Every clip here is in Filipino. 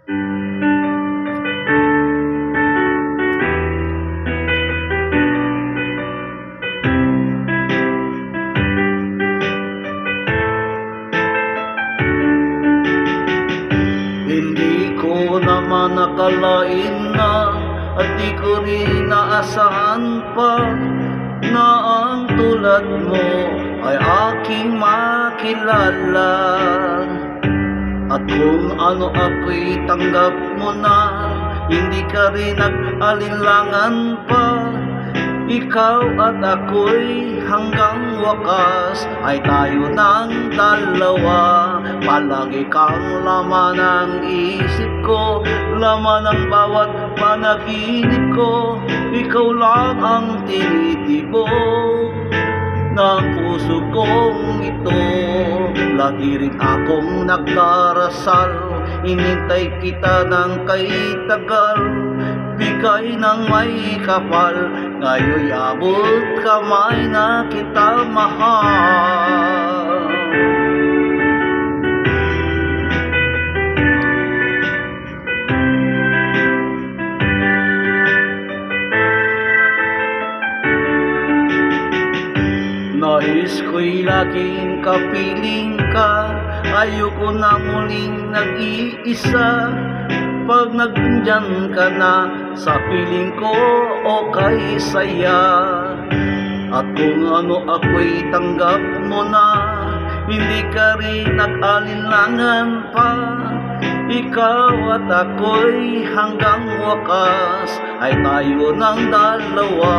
Hindi ko naman nakalain na at di ko rin naasahan pa na ang tulad mo ay aking makilala. At kung ano ako'y tanggap mo na, hindi ka rin nag-alinlangan pa. Ikaw at ako'y hanggang wakas ay tayo ng dalawa. Palagi kang laman ng isip ko, laman ng bawat panaginip ko. Ikaw lang ang tinitibok ng puso kong ito. Lagi rin akong nagdarasal, inintay kita ng kay tagal. Bigay ng may kapal, ngayon'y abot kamay na kita mahal. Nais ko'y laging kapiling ka, ayoko na muling nag-iisa. Pag nandyan ka na sa piling ko, okay saya. At kung ano ako'y tanggap mo na, hindi ka rin nag-alinlangan pa. Ikaw at ako'y hanggang wakas ay tayo ng dalawa.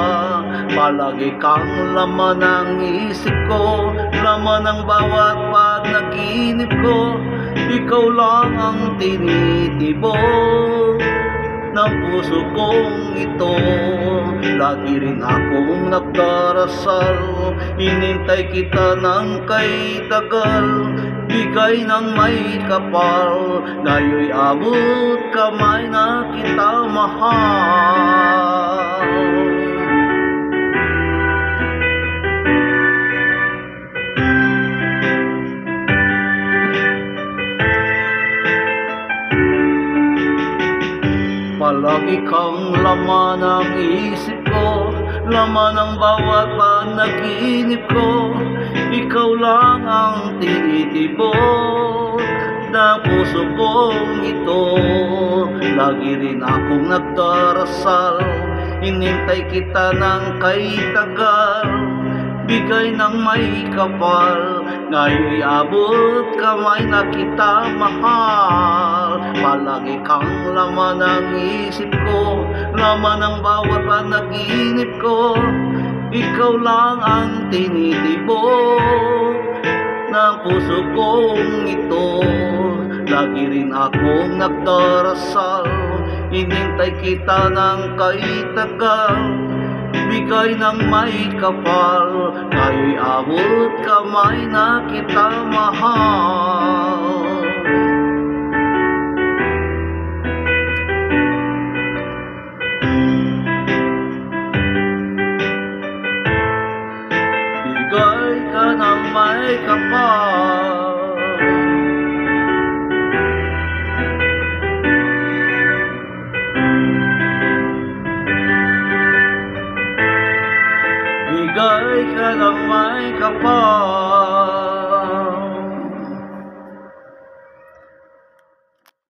Palagi kang laman ng isip ko, laman ng bawat panaginip ko. Ikaw lang ang tinitibok ng puso kong ito. Lagi rin akong nagdarasal, inintay kita ng kay tagal. Bigay ng may kapal, ngayon'y abot kamay na kita mahal. Palagi kang laman ng isip ko, laman ng bawat panaginip ko. Ikaw lang ang tinitibok ng puso kong ito. Lagi rin akong nagdarasal, inintay kita ng kay tagal. Bigay ng may kapal, ngayon'y abot kamay na kita mahal. Palagi kang laman ng isip ko, laman ng bawat panaginip ko. Ikaw lang ang tinitibok ng puso kong ito. Lagi rin akong nagdarasal, inintay kita ng kay tagal. Bigay ng may kapal, ngayon'y abot kamay na kita mahal. Bigay ka ng may kapal. Bigay ka ng may kapal.